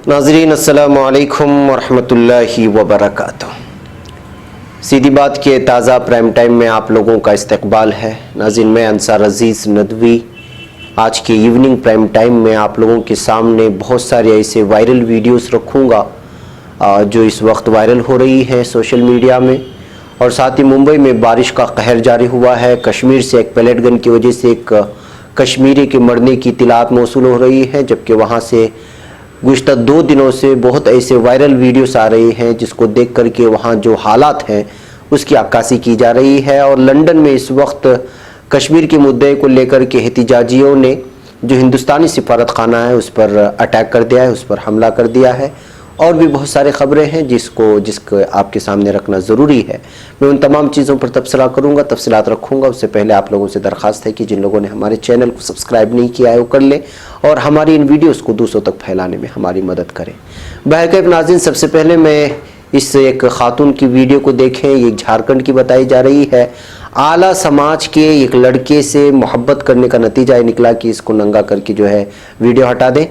नाज़रीन अस्सलामु अलैकुम वरहमतुल्लाहि वबरकातुह। सीधी बात के ताज़ा प्राइम टाइम में आप लोगों का इस्तकबाल है। नाज़रीन, मैं अंसार अजीज़ नदवी आज के इवनिंग प्राइम टाइम में आप लोगों के सामने बहुत सारे ऐसे वायरल वीडियोस रखूँगा जो इस वक्त वायरल हो रही हैं सोशल मीडिया में। और साथ ही मुंबई में बारिश का कहर जारी हुआ है। कश्मीर से एक पैलेट गन की वजह से एक कश्मीरी के मरने की इत्तलात मौसूल हो रही है, जबकि वहाँ से गुज़िश्ता 2 दिनों से बहुत ऐसे वायरल वीडियोस आ रहे हैं जिसको देख करके वहाँ जो हालात हैं उसकी अक्कासी की जा रही है। और लंदन में इस वक्त कश्मीर के मुद्दे को लेकर के एहतजाजियों ने जो हिंदुस्तानी सिफारत खाना है उस पर अटैक कर दिया है, उस पर हमला कर दिया है। और भी बहुत सारे ख़बरें हैं जिसको आपके सामने रखना ज़रूरी है। मैं उन तमाम चीज़ों पर तबसरा करूँगा, तफसीलात रखूँगा। उससे पहले आप लोगों से दरख्वास्त है कि जिन लोगों ने हमारे चैनल को सब्सक्राइब नहीं किया है वो कर लें और हमारी इन वीडियोस को दूसरों तक फैलाने में हमारी मदद करें। बहरकैफ नाज़रीन, सबसे पहले मैं इस एक ख़ातून की वीडियो को देखें। ये झारखंड की बताई जा रही है। आला समाज के एक लड़के से मोहब्बत करने का नतीजा ये निकला कि इसको नंगा करके जो है वीडियो हटा दें,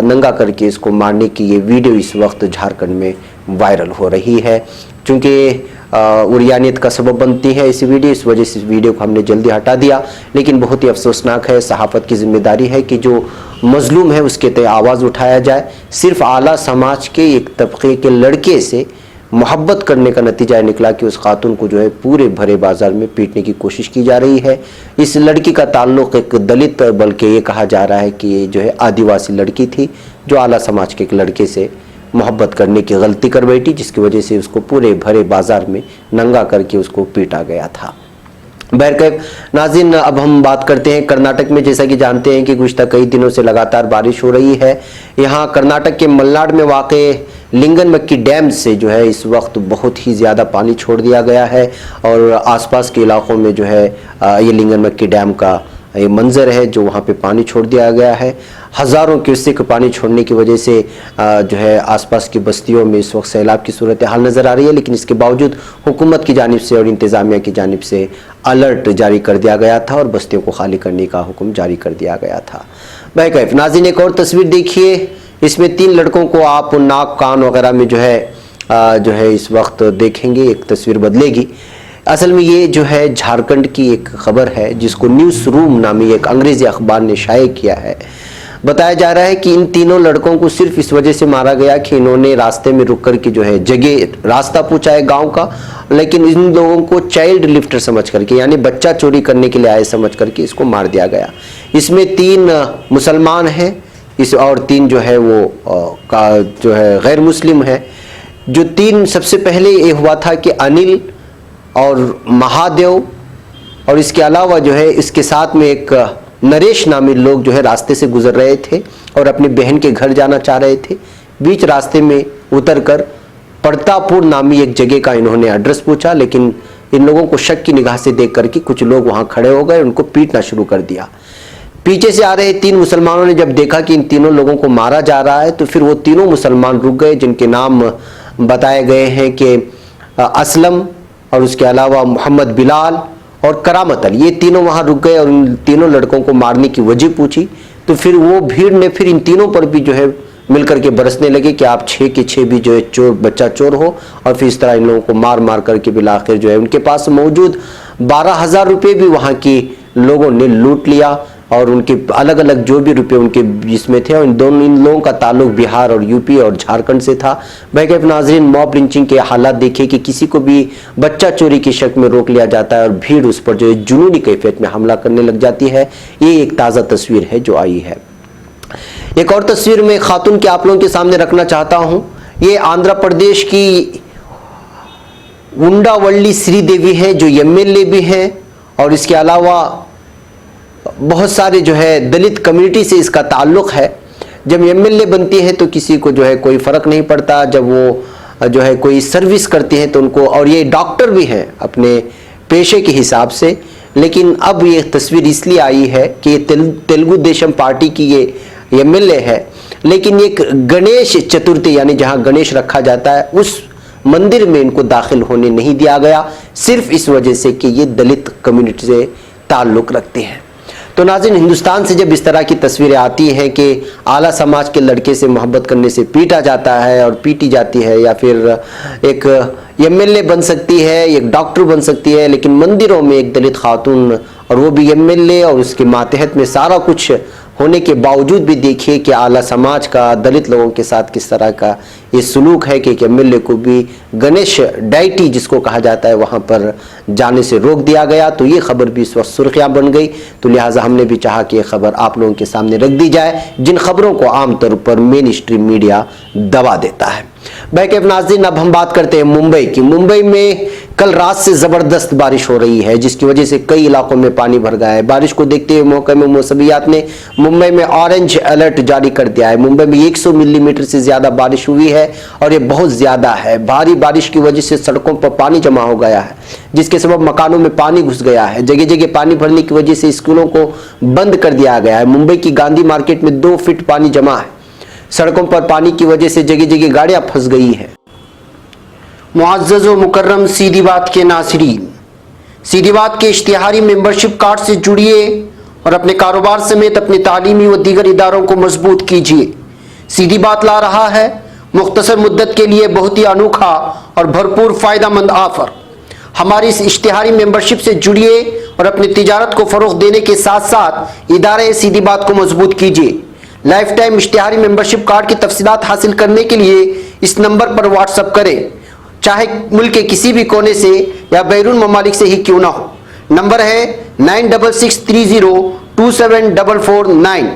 नंगा करके इसको मारने की ये वीडियो इस वक्त झारखंड में वायरल हो रही है। चूँकि उरियानियत का सबब बनती है इस वीडियो, इस वजह से इस वीडियो को हमने जल्दी हटा दिया। लेकिन बहुत ही अफसोसनाक है, सहाफ़त की जिम्मेदारी है कि जो मजलूम है उसके तय आवाज़ उठाया जाए। सिर्फ आला समाज के एक तबके के लड़के से मोहब्बत करने का नतीजा निकला कि उस खातून को जो है पूरे भरे बाजार में पीटने की कोशिश की जा रही है। इस लड़की का ताल्लुक़ एक दलित, बल्कि ये कहा जा रहा है कि ये जो है आदिवासी लड़की थी जो आला समाज के एक लड़के से मोहब्बत करने की गलती कर बैठी, जिसकी वजह से उसको पूरे भरे बाजार में नंगा करके उसको पीटा गया था। बहरकैफ नाज़रीन, अब हम बात करते हैं कर्नाटक में। जैसा कि जानते हैं कि गुज़िश्ता कई दिनों से लगातार बारिश हो रही है। यहाँ कर्नाटक के मलनाड में वाक़े लिंगनमक्की डैम से जो है इस वक्त बहुत ही ज़्यादा पानी छोड़ दिया गया है और आसपास के इलाकों में जो है ये लिंगनमक्की डैम का ये मंजर है जो वहाँ पे पानी छोड़ दिया गया है। हज़ारों क्यूसेक पानी छोड़ने की वजह से जो है आसपास की बस्तियों में इस वक्त सैलाब की सूरत हाल नज़र आ रही है। लेकिन इसके बावजूद हुकूमत की जानिब से और इंतज़ामिया की जानिब से अलर्ट जारी कर दिया गया था और बस्तियों को खाली करने का हुक्म जारी कर दिया गया था। बहरकैफ नाज़रीन, एक और तस्वीर देखिए। इसमें 3 लड़कों को आप नाक कान वगैरह में जो है इस वक्त देखेंगे। एक तस्वीर बदलेगी। असल में ये जो है झारखंड की एक खबर है जिसको न्यूज़ रूम नामी एक अंग्रेज़ी अखबार ने शाये किया है। बताया जा रहा है कि इन तीनों लड़कों को सिर्फ इस वजह से मारा गया कि इन्होंने रास्ते में रुक कर के जो है जगह रास्ता पूछा है गांव का, लेकिन इन लोगों को चाइल्ड लिफ्टर समझ करके यानी बच्चा चोरी करने के लिए आए समझ करके इसको मार दिया गया। इसमें 3 मुसलमान हैं और 3 जो है वो जो है गैर मुस्लिम है। जो 3 सबसे पहले ये हुआ था कि अनिल और महादेव और इसके अलावा जो है इसके साथ में एक नरेश नामी लोग जो है रास्ते से गुजर रहे थे और अपनी बहन के घर जाना चाह रहे थे। बीच रास्ते में उतरकर पड़तापुर नामी एक जगह का इन्होंने एड्रेस पूछा, लेकिन इन लोगों को शक की निगाह से देख करके कुछ लोग वहाँ खड़े हो गए, उनको पीटना शुरू कर दिया। पीछे से आ रहे 3 मुसलमानों ने जब देखा कि इन तीनों लोगों को मारा जा रहा है तो फिर वो तीनों मुसलमान रुक गए, जिनके नाम बताए गए हैं कि असलम और उसके अलावा मोहम्मद बिलाल और करामत अली। ये तीनों वहाँ रुक गए और इन तीनों लड़कों को मारने की वजह पूछी। तो फिर वो भीड़ ने फिर इन तीनों पर भी जो है मिलकर के बरसने लगे कि आप 6 के 6 भी जो है चोर बच्चा चोर हो। और फिर इस तरह इन लोगों को मार मार करके बिलाखिर जो है उनके पास मौजूद 12,000 रुपये भी वहाँ की लोगों ने लूट लिया और उनके अलग अलग जो भी रुपए उनके जिसमें थे। और इन लोगों का ताल्लुक बिहार और यूपी और झारखंड से था। बहरकैफ नाज़रीन, मॉब लिंचिंग के हालात देखिए कि किसी को भी बच्चा चोरी के शक में रोक लिया जाता है और भीड़ उस पर जो है जुनूनी कैफियत में हमला करने लग जाती है। ये एक ताज़ा तस्वीर है जो आई है। एक और तस्वीर में खातून के आप लोगों के सामने रखना चाहता हूँ। ये आंध्र प्रदेश की उंडावल्ली श्रीदेवी है जो MLA भी हैं और इसके अलावा बहुत सारे जो है दलित कम्युनिटी से इसका ताल्लुक़ है। जब MLA बनती है तो किसी को जो है कोई फ़र्क नहीं पड़ता, जब वो जो है कोई सर्विस करती है तो उनको, और ये डॉक्टर भी हैं अपने पेशे के हिसाब से। लेकिन अब ये तस्वीर इसलिए आई है कि ये तेलुगु देशम पार्टी की ये MLA है, लेकिन एक गणेश चतुर्थी यानी जहाँ गणेश रखा जाता है उस मंदिर में इनको दाखिल होने नहीं दिया गया, सिर्फ इस वजह से कि ये दलित कम्युनिटी से ताल्लुक़ रखते हैं। तो नाज़रीन, हिंदुस्तान से जब इस तरह की तस्वीरें आती हैं कि आला समाज के लड़के से मोहब्बत करने से पीटा जाता है और पीटी जाती है, या फिर एक एमएलए बन सकती है, एक डॉक्टर बन सकती है, लेकिन मंदिरों में एक दलित खातून, और वो भी एमएलए, और उसके मातहत में सारा कुछ होने के बावजूद भी देखिए कि आला समाज का दलित लोगों के साथ किस तरह का ये सलूक है कि एक एमएलए को भी गणेश डाइटी जिसको कहा जाता है वहाँ पर जाने से रोक दिया गया। तो ये खबर भी इस वक्त सुर्खियाँ बन गई, तो लिहाजा हमने भी चाहा कि ये खबर आप लोगों के सामने रख दी जाए, जिन खबरों को आमतौर पर मेन स्ट्रीम मीडिया दबा देता है। बैकअप नाज़रीन, अब हम बात करते हैं मुंबई की। मुंबई में कल रात से जबरदस्त बारिश हो रही है, जिसकी वजह से कई इलाकों में पानी भर गया है। बारिश को देखते हुए महकमे मौसमियात ने मुंबई में ऑरेंज अलर्ट जारी कर दिया है। मुंबई में 100 मिलीमीटर से ज्यादा बारिश हुई है और ये बहुत ज्यादा है। भारी बारिश की वजह से सड़कों पर पानी जमा हो गया है, जिसके सबब मकानों में पानी घुस गया है। जगह जगह पानी भरने की वजह से स्कूलों को बंद कर दिया गया है। मुंबई की गांधी मार्केट में 2 फीट पानी जमा है। सड़कों पर पानी की वजह से जगह जगह गाड़ियां फंस गई है। मुअज़्ज़ज़ व मुकर्रम सीधी बात के नाज़रीन, सीधी बात के इश्तिहारी मेंबरशिप कार्ड से जुड़िए और अपने कारोबार समेत अपने तालीमी व दीगर इदारों को मजबूत कीजिए। सीधी बात ला रहा है मुख्तसर मुद्दत के लिए बहुत ही अनोखा और भरपूर फायदेमंद ऑफर। हमारी इस इश्तिहारी मेंबरशिप से जुड़िए और अपनी तिजारत को फरोग देने के साथ साथ इदारे सीधी बात को मजबूत कीजिए। लाइफ टाइम इश्तिहारी मेंबरशिप कार्ड की तफसीलात हासिल करने के लिए इस नंबर पर व्हाट्सएप करें, चाहे मुल्क के किसी भी कोने से या बैरून ममालिक से ही क्यों ना हो। नंबर है 9663027449।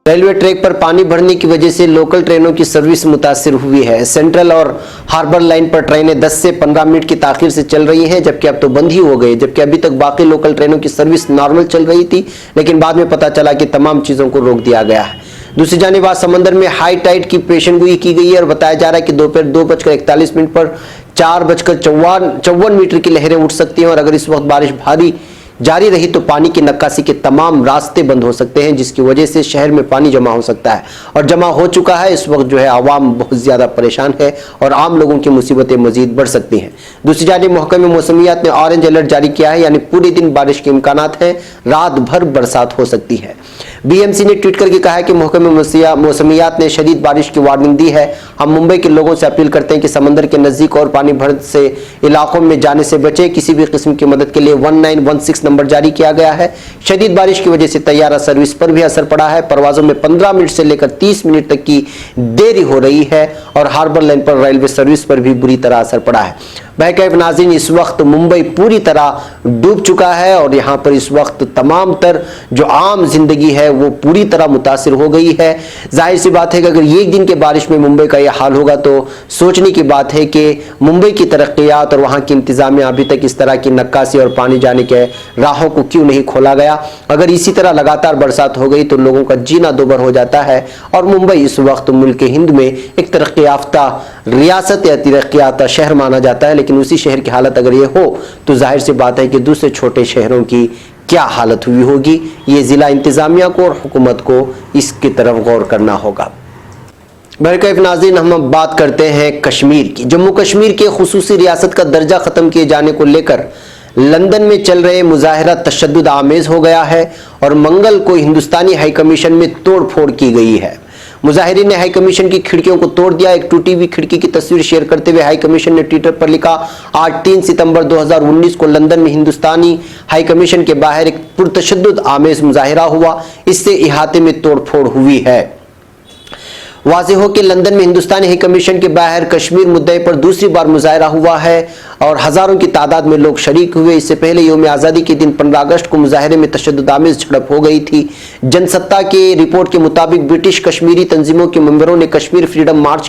रेलवे ट्रैक पर पानी भरने की वजह से लोकल ट्रेनों की सर्विस मुतासिर हुई है। सेंट्रल और हार्बर लाइन पर ट्रेनें 10 से 15 मिनट की ताखिर से चल रही हैं, जबकि अब तो बंद ही हो गई। जबकि अभी तक बाकी लोकल ट्रेनों की सर्विस नॉर्मल चल रही थी, लेकिन बाद में पता चला कि तमाम चीज़ों को रोक दिया गया है। दूसरी जानिब आज समंदर में हाई टाइड की पेशेंगोई की गई है और बताया जा रहा है कि दोपहर 2:41 पर 4:54 मीटर की लहरें उठ सकती हैं। और अगर इस वक्त बारिश भारी जारी रही तो पानी की नक्कासी के तमाम रास्ते बंद हो सकते हैं, जिसकी वजह से शहर में पानी जमा हो सकता है और जमा हो चुका है। इस वक्त जो है आवाम बहुत ज्यादा परेशान है और आम लोगों की मुसीबतें मजीद बढ़ सकती हैं। दूसरी जानिब महकमे मौसमियात ने ऑरेंज अलर्ट जारी किया है, यानी पूरे दिन बारिश के इम्कानात हैं, रात भर बरसात हो सकती है। बीएमसी ने ट्वीट करके कहा है कि महकमे मौसमियात ने शदीद बारिश की वार्निंग दी है। हम मुंबई के लोगों से अपील करते हैं कि समंदर के नजदीक और पानी भर से इलाकों में जाने से बचे। किसी भी किस्म की मदद के लिए 1916 नंबर जारी किया गया है। शदीद बारिश की वजह से तैयारा सर्विस पर भी असर पड़ा है। परवाजों में 15 मिनट से लेकर 30 मिनट तक की देरी हो रही है और हार्बर लाइन पर रेलवे सर्विस पर भी बुरी तरह असर पड़ा है। बहरकैफ नाज़रीन, इस वक्त मुंबई पूरी तरह डूब चुका है और यहाँ पर इस वक्त तमाम तर जो आम जिंदगी है वो पूरी तरह मुतासिर हो गई है। जाहिर सी बात है कि अगर एक दिन के बारिश में मुंबई का यह हाल होगा तो सोचने की बात है कि मुंबई की तरक्कियात और वहाँ की इंतजामिया अभी तक इस तरह की नक्काशी और पानी जाने के राहों को क्यों नहीं खोला गया। अगर इसी तरह लगातार बरसात हो गई तो लोगों का जीना दोबर हो जाता है और मुंबई इस वक्त मुल्क हिंद में एक तरक्की याफ्ता रियासत या तरक्की याफ्ता शहर माना जाता है, लेकिन उसी शहर की हालत अगर ये हो तो जाहिर सी बात है कि दूसरे छोटे शहरों की क्या हालत हुई होगी। ये जिला इंतजामिया को और हुकूमत को इसकी तरफ गौर करना होगा। बहरकैफ नाज़रीन, हम अब बात करते हैं कश्मीर की। जम्मू कश्मीर के खुसूसी रियासत का दर्जा ख़त्म किए जाने को लेकर लंदन में चल रहे मुजाहरा तशद्दुद आमेज हो गया है और मंगल को हिंदुस्तानी हाई कमीशन में तोड़ फोड़ की गई है। मुजाहिरीन ने हाई कमीशन की खिड़कियों को तोड़ दिया। एक टूटी हुई खिड़की की तस्वीर शेयर करते हुए हाई कमीशन ने ट्विटर पर लिखा, आज 3 सितंबर 2019 को लंदन में हिंदुस्तानी हाई कमीशन के बाहर एक पुरतशद्दुद आमेज मुजाहिरा हुआ। इससे इहाते में तोड़फोड़ हुई है। वाज़ेह हो कि लंदन में हिंदुस्तानी हाई कमीशन के बाहर कश्मीर मुद्दे पर दूसरी बार मुजाहिरा हुआ है और हजारों की तादाद में लोग शरीक हुए। इससे पहले यौम आज़ादी के दिन 15 अगस्त को मुजाहिरे में तशद्दुद आमेज झड़प हो गई थी। जनसत्ता के रिपोर्ट के मुताबिक ब्रिटिश कश्मीरी तंजीमों के मेंबरों ने कश्मीर फ्रीडम मार्च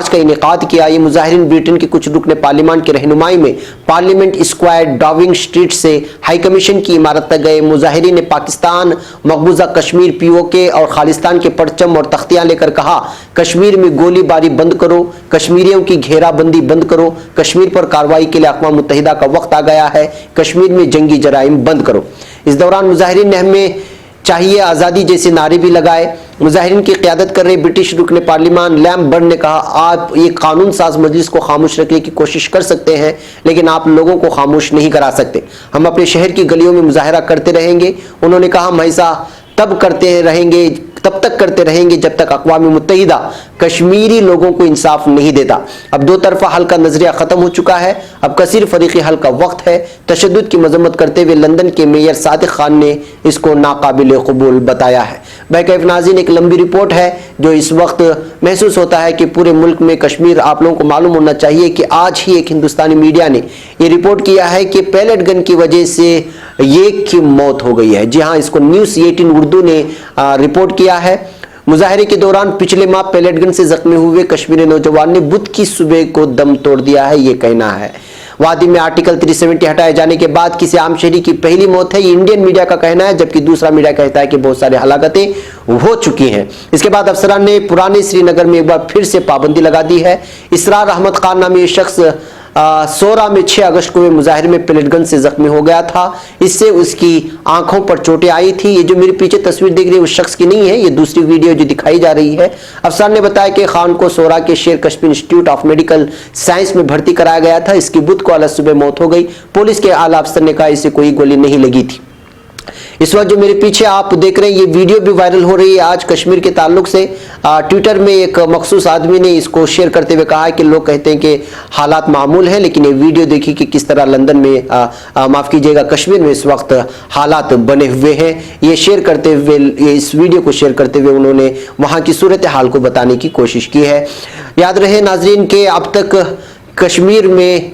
का इनेकाद किया। ये मुजाहिरीन ब्रिटेन के कुछ रुकने पार्लियामान की रहनुमाई में पार्लियामेंट स्क्वायर डाउनिंग स्ट्रीट से हाई कमीशन की इमारत तक गए। मुजाहिरीन ने पाकिस्तान, मकबूजा कश्मीर, पीओके और खालिस्तान के परचम और तख्तियां लेकर कहा, कश्मीर में गोलीबारी बंद करो, कश्मीरियों की घेराबंदी बंद करो, कश्मीर पर कार्रवाई के लिए अक़वाम मुत्तहिदा का वक्त आ गया है, कश्मीर में जंगी जराइम बंद करो। इस दौरान मुजाहिरीन ने हमें चाहिए आज़ादी जैसे नारे भी लगाए। मुजाहिरीन की क़यादत कर रहे ब्रिटिश रुकन पार्लिमान लैम बर्ड ने कहा, आप ये कानून साज मजलिस को खामोश रखने की कोशिश कर सकते हैं, लेकिन आप लोगों को खामोश नहीं करा सकते। हम अपने शहर की गलियों में मुजाहरा करते रहेंगे। उन्होंने कहा, हम ऐसा तब तक करते रहेंगे जब तक अक़वाम मुत्तहिदा कश्मीरी लोगों को इंसाफ नहीं देता। अब दो तरफा हल का नजरिया खत्म हो चुका है, अब कसीर फरीक़ी हल का वक्त है। तशद्दुद की मजम्मत करते हुए लंदन के मेयर सादिक खान ने इसको नाकाबिल कबूल बताया है। बैकैफ नाज़रीन, एक लंबी रिपोर्ट है जो इस वक्त महसूस होता है कि पूरे मुल्क में कश्मीर, आप लोगों को मालूम होना चाहिए कि आज ही एक हिंदुस्तानी मीडिया ने ये रिपोर्ट किया है कि पैलेट गन की वजह से एक की मौत हो गई है। जी हाँ, इसको न्यूज़ 18 उर्दू ने रिपोर्ट किया है। मुजाहरे के दौरान पिछले माह पैलेट गन से जख्मी हुए कश्मीरी नौजवान ने बुध की सुबह को दम तोड़ दिया है, ये कहना है। वादी में आर्टिकल 370 हटाए जाने के बाद किसी आम शहरी की पहली मौत है, ये इंडियन मीडिया का कहना है, जबकि दूसरा मीडिया कहता है कि बहुत सारी हलाकतें हो चुकी हैं। इसके बाद अफसरान ने पुराने श्रीनगर में एक बार फिर से पाबंदी लगा दी है। इसरार अहमद खान नामी शख्स सोरा में 6 अगस्त को मुजाहिरे में पैलेट गन से जख्मी हो गया था। इससे उसकी आंखों पर चोटें आई थी। ये जो मेरे पीछे तस्वीर देख रही है उस शख्स की नहीं है, ये दूसरी वीडियो जो दिखाई जा रही है। अफसर ने बताया कि खान को सोरा के शेर Kashmir institute of medical science में भर्ती कराया गया था। इसकी बुध को अलग सुबह मौत हो गई। पुलिस के आला अफसर ने कहा इसे कोई गोली नहीं लगी थी। इस वक्त जो मेरे पीछे आप देख रहे हैं ये वीडियो भी वायरल हो रही है आज कश्मीर के ताल्लुक से। ट्विटर में एक मखसूस आदमी ने इसको शेयर करते हुए कहा है कि लोग कहते हैं कि हालात मामूल हैं, लेकिन ये वीडियो देखिए कि किस तरह लंदन में माफ कीजिएगा कश्मीर में इस वक्त हालात बने हुए हैं। ये शेयर करते हुए, इस वीडियो को शेयर करते हुए उन्होंने वहाँ की सूरत हाल को बताने की कोशिश की है। याद रहे नाजरीन के अब तक कश्मीर में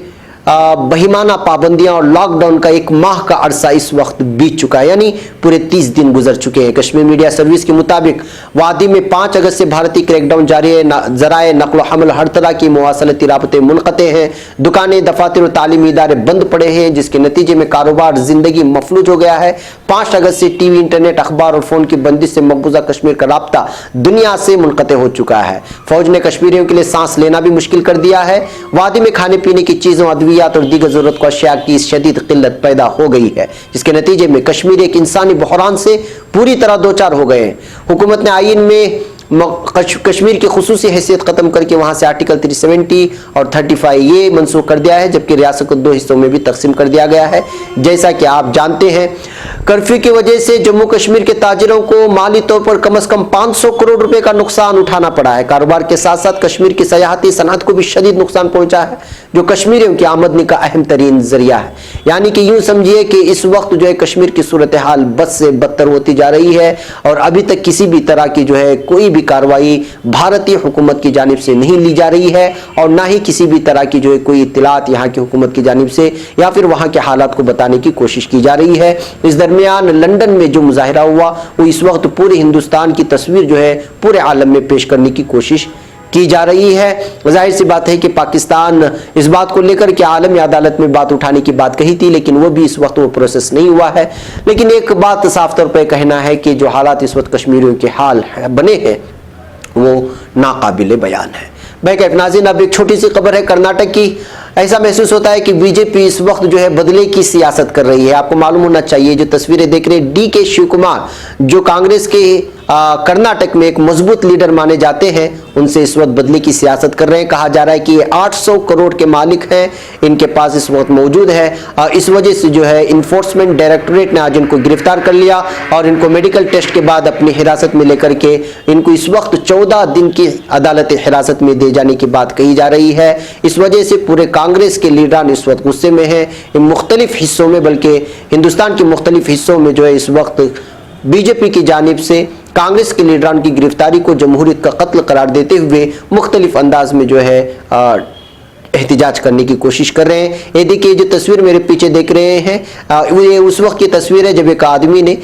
बहिमाना पाबंदियां और लॉकडाउन का 1 माह का अरसा इस वक्त बीत चुका है, यानी पूरे 30 दिन गुजर चुके हैं। कश्मीर मीडिया सर्विस के मुताबिक वादी में 5 अगस्त से भारतीय क्रैकडाउन जारी है। जराए नकलो हमल हर तरह की मुवासलती राबते मुनक़ते हैं। दुकानें, दफातर और तालीमी इदारे बंद पड़े हैं, जिसके नतीजे में कारोबार जिंदगी मफलूज हो गया है। 5 अगस्त से टीवी, इंटरनेट, अखबार और फोन की बंदिश से मकबूजा कश्मीर का राब्ता दुनिया से मुनक़ते हो चुका है। फौज ने कश्मीरियों के लिए सांस लेना भी मुश्किल कर दिया है। वादी में खाने पीने की चीजों, अद्वियात और दीगर जरूरत को अशिया की शदीद किल्लत पैदा हो गई है, जिसके नतीजे में कश्मीर एक इंसानी बहरान से पूरी तरह दो चार हो गए हैं। हुकूमत ने आईन में कश्मीर की खुसूसी हैसियत खत्म करके वहां से आर्टिकल 370 और 35 ये मनसूख कर दिया है, जबकि रियासत को 2 हिस्सों में भी तकसीम कर दिया गया है। जैसा कि आप जानते हैं कर्फ्यू की वजह से जम्मू कश्मीर के ताजिरों को माली तौर पर कम से कम 500 करोड़ रुपए का नुकसान उठाना पड़ा है। कारोबार के साथ साथ कश्मीर की सयाहती सनअत को भी शदीद नुकसान पहुंचा है, जो कश्मीरियों की आमदनी का अहम तरीन जरिया है। यानी कि यूं समझिए कि इस वक्त जो है कश्मीर की सूरत हाल बद से बदतर होती जा रही है और अभी तक किसी भी तरह की जो है कोई भी कार्रवाई भारतीय हुकूमत की जानिब से नहीं ली जा रही है और ना ही किसी भी तरह की जो है कोई इत्तलात यहाँ की हुकूमत की जानिब से या फिर वहाँ के हालात को बताने की कोशिश की जा रही है। इस दरमियान लंदन में जो मुजाहिरा हुआ वो इस वक्त पूरे हिंदुस्तान की तस्वीर जो है पूरे आलम में पेश करने की कोशिश की जा रही है। जाहिर सी बात है कि पाकिस्तान इस बात को लेकर के आलमी अदालत में बात उठाने की बात कही थी, लेकिन वो भी इस वक्त वो प्रोसेस नहीं हुआ है। लेकिन एक बात साफ तौर पर कहना है कि जो हालात इस वक्त कश्मीरियों के हाल बने हैं वो नाकाबिले बयान है। बैकैफ नाज़रीन, अब एक छोटी सी खबर है कर्नाटक की। ऐसा महसूस होता है कि बीजेपी इस वक्त जो है बदले की सियासत कर रही है। आपको मालूम होना चाहिए जो तस्वीरें देख रहे हैं DK शिव कुमार जो कांग्रेस के कर्नाटक में एक मजबूत लीडर माने जाते हैं, उनसे इस वक्त बदले की सियासत कर रहे हैं। कहा जा रहा है कि ये 800 करोड़ के मालिक हैं, इनके पास इस वक्त मौजूद है। इस वजह से जो है इन्फोर्समेंट डायरेक्टोरेट ने आज इनको गिरफ्तार कर लिया और इनको मेडिकल टेस्ट के बाद अपनी हिरासत में लेकर के इनको इस वक्त 14 दिन की अदालत हिरासत में दे जाने की बात कही जा रही है। इस वजह से पूरे कांग्रेस के लीडरान इस वक्त गुस्से में हैं। इन मुख्तलिफ हिस्सों में, बल्कि हिंदुस्तान के मुख्तलिफ हिस्सों में जो है इस वक्त बीजेपी की जानिब से कांग्रेस के लीडरान की गिरफ्तारी को जमहूरियत का कत्ल करार देते हुए मुख्तलिफ अंदाज में जो है एहतिजाज करने की कोशिश कर रहे हैं। ये देखिए जो तस्वीर मेरे पीछे देख रहे हैं ये उस वक्त की तस्वीर है जब एक आदमी ने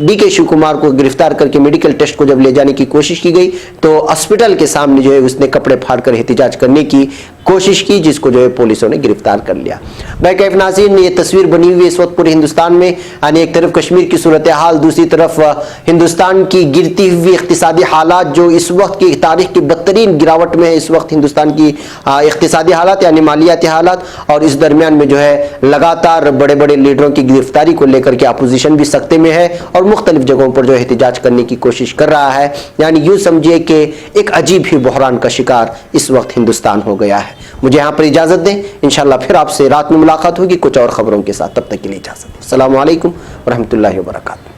DK शिव कुमार को गिरफ्तार करके मेडिकल टेस्ट को जब ले जाने की कोशिश की गई तो हॉस्पिटल के सामने जो है उसने कपड़े फाड़कर एहतिजाज करने की कोशिश की, जिसको जो है पुलिसों ने गिरफ्तार कर लिया। बैकैफ नाज़रीन, ये तस्वीर बनी हुई है इस वक्त पूरे हिंदुस्तान में, यानी एक तरफ कश्मीर की सूरत हाल, दूसरी तरफ हिंदुस्तान की गिरती हुई इक्तिसादी हालात जो इस वक्त की तारीख की बदतरीन गिरावट में है। इस वक्त हिंदुस्तान की इक्तिसादी इक्तिसादी हालात यानी मालियाती हालात, और इस दरमियान में जो है लगातार बड़े बड़े लीडरों की गिरफ्तारी को लेकर के अपोजिशन भी सख्ते में है और मुख्तलिफ जगहों पर जो एहतिजाज करने की कोशिश कर रहा है। यानी यूँ समझिए कि एक अजीब ही बहरान का शिकार इस वक्त हिंदुस्तान हो गया है। मुझे यहाँ पर इजाज़त दें, इंशाअल्लाह फिर आपसे रात में मुलाकात होगी कुछ और ख़बरों के साथ। तब तक के लिए इजाज़त दें। अस्सलामु अलैकुम व रहमतुल्लाहि व बरकातहू।